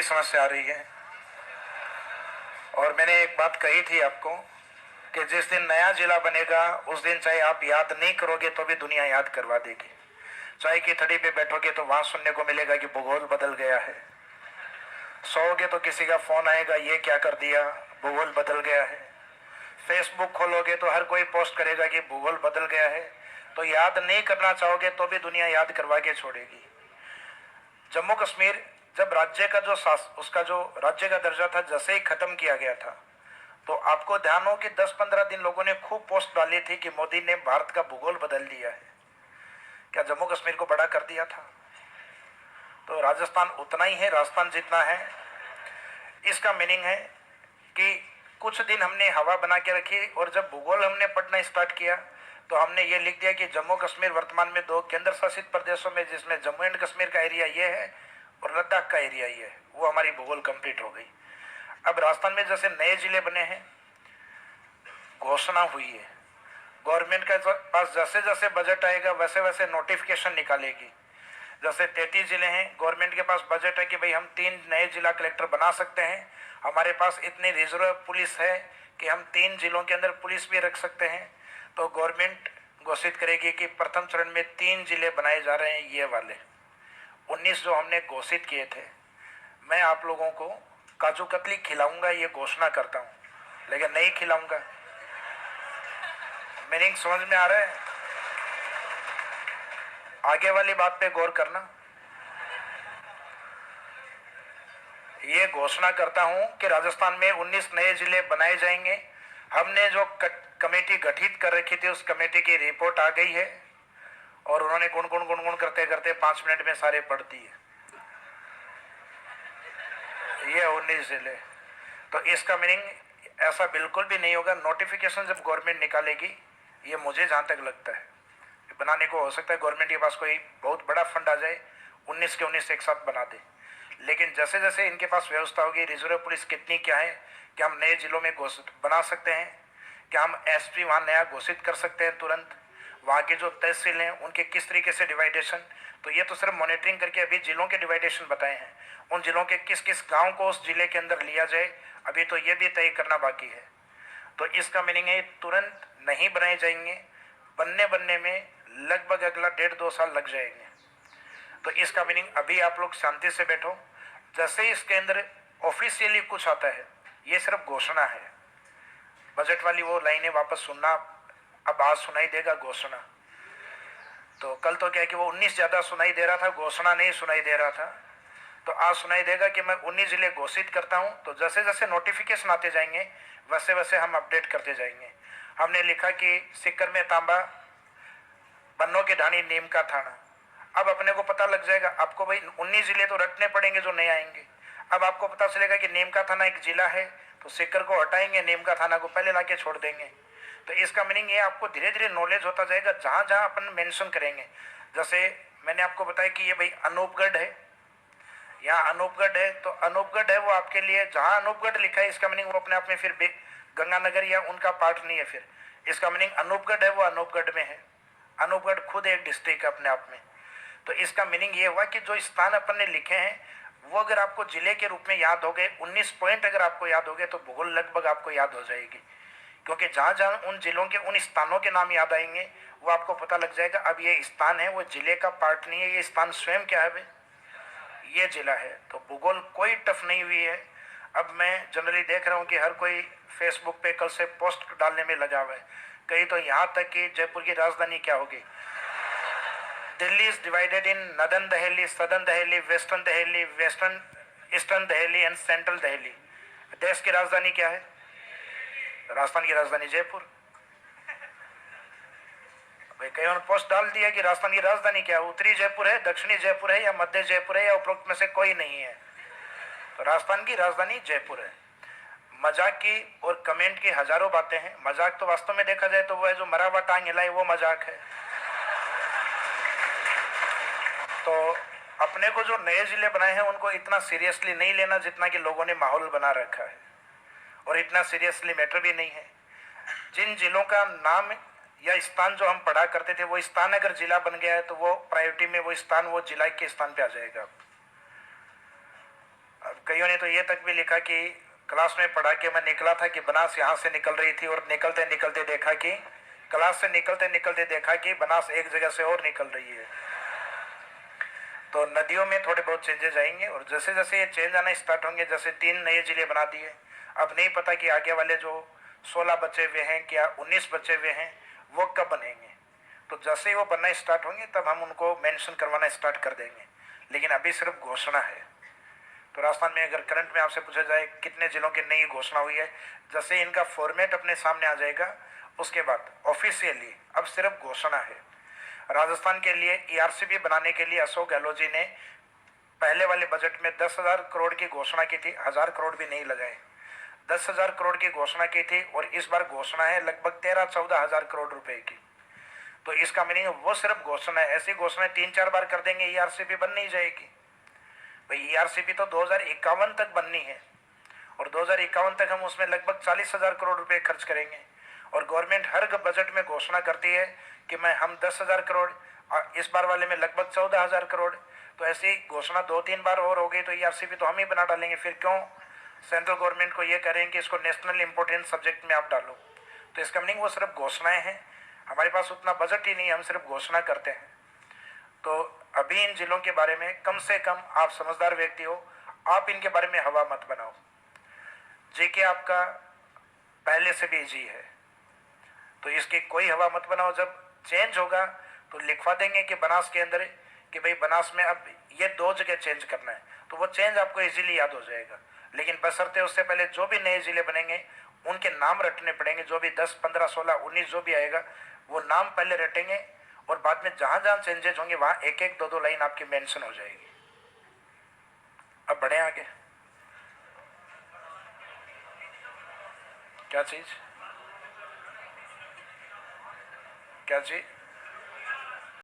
बड़ी समस्या आ रही है। और मैंने एक बात कही थी आपको कि जिस दिन नया जिला बनेगा उस दिन चाहे आप याद नहीं करोगे तो भी दुनिया याद करवा देगी। चाय की थड़ी पे बैठोगे तो वहां सुनने को मिलेगा कि भूगोल बदल गया है। सोओगे तो किसी का फोन आएगा, ये क्या कर दिया, भूगोल बदल गया है। फेसबुक खोलोगे तो हर कोई पोस्ट करेगा कि भूगोल बदल गया है। तो याद नहीं करना चाहोगे तो भी दुनिया याद करवा के छोड़ेगी। जम्मू कश्मीर जब राज्य का उसका जो राज्य का दर्जा था जैसे ही खत्म किया गया था, तो आपको ध्यान हो कि 10-15 दिन लोगों ने खूब पोस्ट डाली थी कि मोदी ने भारत का भूगोल बदल दिया है। क्या जम्मू कश्मीर को बड़ा कर दिया था? तो राजस्थान उतना ही है राजस्थान जितना है। इसका मीनिंग है कि कुछ दिन हमने हवा बना के रखी और जब भूगोल हमने पढ़ना स्टार्ट किया तो हमने ये लिख दिया कि जम्मू कश्मीर वर्तमान में 2 केंद्र शासित प्रदेशों में, जिसमें जम्मू एंड कश्मीर का एरिया ये है और लद्दाख का एरिया ये है। वो हमारी भूगोल कंप्लीट हो गई। अब राजस्थान में जैसे नए जिले बने हैं, घोषणा हुई है, गवर्नमेंट के पास जैसे जैसे बजट आएगा वैसे वैसे नोटिफिकेशन निकालेगी। जैसे 33 जिले हैं, गवर्नमेंट के पास बजट है कि भाई हम 3 नए जिला कलेक्टर बना सकते हैं, हमारे पास इतनी रिजर्व पुलिस है कि हम 3 जिलों के अंदर पुलिस भी रख सकते हैं। तो गवर्नमेंट घोषित करेगी कि प्रथम चरण में 3 जिले बनाए जा रहे हैं, ये वाले 19 जो हमने घोषित किए थे। मैं आप लोगों को काजू कतली खिलाऊंगा ये घोषणा करता हूँ, लेकिन नहीं खिलाऊंगा। मीनिंग समझ में आ रहा है? आगे वाली बात पे गौर करना। ये घोषणा करता हूं कि राजस्थान में 19 नए जिले बनाए जाएंगे। हमने जो कमेटी गठित कर रखी थी उस कमेटी की रिपोर्ट आ गई है और उन्होंने गुण करते करते 5 मिनट में सारे पढ़ दिए। ये 19 जिले। तो इसका मीनिंग ऐसा बिल्कुल भी नहीं होगा। नोटिफिकेशन जब गवर्नमेंट निकालेगी, ये मुझे जहां तक लगता है बनाने को, हो सकता है गवर्नमेंट के पास कोई बहुत बड़ा फंड आ जाए, 19 के 19 एक साथ बना दे। लेकिन जैसे जैसे इनके पास व्यवस्था होगी, रिजर्व पुलिस कितनी क्या है, क्या हम नए जिलों में घोषित बना सकते हैं, क्या हम एसपी वहाँ नया घोषित कर सकते हैं तुरंत, वहाँ के जो तहसील हैं उनके किस तरीके से डिवाइडेशन। तो ये तो सिर्फ मॉनिटरिंग करके अभी जिलों के डिवाइडेशन बताए हैं, उन जिलों के किस किस गाँव को उस जिले के अंदर लिया जाए, अभी तो ये भी तय करना बाकी है। तो इसका मीनिंग है तुरंत नहीं बनाए जाएंगे, बनने में लगभग अगला 1.5-2 साल लग जाएंगे। तो इसका मीनिंग अभी आप लोग शांति से बैठो। जैसे ही इसके अंदर ऑफिशियली कुछ आता है, ये सिर्फ घोषणा है। बजट वाली वो लाइनें वापस सुनना, अब आज सुनाई देगा घोषणा। तो कल तो क्या कि वो 19 ज्यादा सुनाई दे रहा था, घोषणा नहीं सुनाई दे रहा था। तो आज सुनाई देगा कि मैं 19 जिले घोषित करता हूं। तो जैसे जैसे नोटिफिकेशन आते जाएंगे वैसे वैसे हम अपडेट करते जाएंगे। हमने लिखा कि सिक्कर में तांबा, बन्नों के ढाणी, नीम का थाना। अब अपने को पता लग जाएगा, आपको भाई 19 जिले तो रटने पड़ेंगे जो नए आएंगे। अब आपको पता चलेगा कि नीम का थाना एक जिला है, तो सिक्कर को हटाएंगे, नीम का थाना को पहले लाके छोड़ देंगे। तो इसका मीनिंग ये आपको धीरे धीरे नॉलेज होता जाएगा जहां जहां अपन मेंशन करेंगे। जैसे मैंने आपको बताया कि ये भाई अनूपगढ़ है, यहाँ अनूपगढ़ है, तो अनूपगढ़ है वो आपके लिए, जहां अनूपगढ़ लिखा है इसका मीनिंग वो अपने आप में फिर गंगानगर या उनका पार्ट नहीं है। फिर इसका मीनिंग अनूपगढ़ है वो अनूपगढ़ में है। अनूपगढ़ खुद एक डिस्ट्रिक्ट अपने आप में। तो इसका मीनिंग ये हुआ कि जो स्थान अपन ने लिखे हैं वो अगर आपको जिले के रूप में याद हो गए, 19 पॉइंट अगर आपको याद हो गए, तो भूगोल लगभग आपको याद हो जाएगी। क्योंकि जहां जहां उन जिलों के उन स्थानों के नाम याद आएंगे वो आपको पता लग जाएगा अब ये स्थान है, वो जिले का पार्ट नहीं है, ये स्थान स्वयं क्या है, ये जिला है। तो भूगोल कोई टफ नहीं हुई है। अब मैं जनरली देख रहा हूँ कि हर कोई फेसबुक पे कल से पोस्ट डालने में लगा हुआ है। कहीं तो यहाँ तक कि जयपुर की राजधानी क्या होगी। Delhi is divided in northern Delhi, southern Delhi, western Delhi, western eastern Delhi and central Delhi. देश की राजधानी क्या है? राजस्थान की राजधानी जयपुर। भाई कई उन्होंने पोस्ट डाल दिया कि राजस्थान की राजधानी क्या है, उत्तरी जयपुर है, दक्षिणी जयपुर है या मध्य जयपुर है या उपरोक्त में से कोई नहीं है। तो राजस्थान की राजधानी जयपुर है। मजाक की और कमेंट की हजारों बातें हैं। मजाक तो वास्तव में देखा जाए तो वो है जो मरा हुआ टांग हिलाए वो मजाक है। तो अपने को जो नए जिले बनाए हैं उनको इतना सीरियसली नहीं लेना जितना कि लोगों ने माहौल बना रखा है, और इतना सीरियसली मैटर भी नहीं है। जिन जिलों का नाम या स्थान जो हम पढ़ा करते थे, वो स्थान अगर जिला बन गया है तो वो प्रायोरिटी में वो स्थान वो जिला के स्थान पे आ जाएगा। अब कई भाइयों ने तो ये तक भी लिखा कि क्लास में पढ़ा के मैं निकला था कि बनास यहाँ से निकल रही थी और निकलते निकलते देखा कि क्लास से निकलते निकलते देखा कि बनास एक जगह से और निकल रही है। तो नदियों में थोड़े बहुत चेंजेस आएंगे और जैसे जैसे ये चेंज आना स्टार्ट होंगे, जैसे 3 नए जिले बना दिए, अब नहीं पता कि आगे वाले जो 16 बचे हुए हैं क्या 19 बचे हुए हैं वो कब बनेंगे। तो जैसे ही वो बनना स्टार्ट होंगे तब हम उनको मेंशन करवाना स्टार्ट कर देंगे, लेकिन अभी सिर्फ घोषणा है। तो राजस्थान में अगर करंट में आपसे पूछा जाए कितने जिलों की नई घोषणा हुई है, जैसे इनका फॉर्मेट अपने सामने आ जाएगा उसके बाद ऑफिशियली अब सिर्फ घोषणा है। राजस्थान के लिए ईआरसीबी बनाने के लिए अशोक गहलोत जी ने पहले वाले बजट में 10,000 करोड़ की घोषणा की थी, 1,000 करोड़ भी नहीं लगाए, 10,000 करोड़ की घोषणा की थी और इस बार घोषणा है लगभग 13-14 हजार करोड़ रुपए की। तो इसका मीनिंग वो सिर्फ घोषणा है, ऐसी घोषणा 3-4 बार कर देंगे ईआरसीबी बन नहीं जाएगी। भाई ईआरसीबी तो 2051 तक बननी है और 2051 तक हम उसमें लगभग 40,000 करोड़ रुपए खर्च करेंगे और गवर्नमेंट हर बजट में घोषणा करती है कि मैं हम 10,000 करोड़, इस बार वाले में लगभग 14,000 करोड़। तो ऐसी घोषणा 2-3 बार और हो गई तो ईआरसीबी तो हम ही बना डालेंगे। फिर क्यों सेंट्रल गवर्नमेंट को ये करें कि इसको नेशनल इंपॉर्टेंट सब्जेक्ट में आप डालो। तो इसका मीनिंग वो सिर्फ घोषणाएं हैं, हमारे पास उतना बजट ही नहीं है, हम सिर्फ घोषणा करते हैं। तो अभी इन जिलों के बारे में कम से कम आप समझदार व्यक्ति हो, आप इनके बारे में हवा मत बनाओ। जेके आपका पहले से भी जी है तो इसकी कोई हवा मत बनाओ। जब चेंज होगा तो लिखवा देंगे कि बनास के अंदर कि भाई बनास में अब ये 2 जगह चेंज करना है, तो वो चेंज आपको इजीली याद हो जाएगा। लेकिन बशर्ते उससे पहले जो भी नए जिले बनेंगे उनके नाम रटने पड़ेंगे, जो भी 10, 15, 16, 19 जो भी आएगा वो नाम पहले रटेंगे और बाद में जहां जहां चेंजेस होंगे वहां एक एक 2-2 लाइन आपकी मेंशन हो जाएगी। अब बढ़े आगे। क्या चीज क्या चीज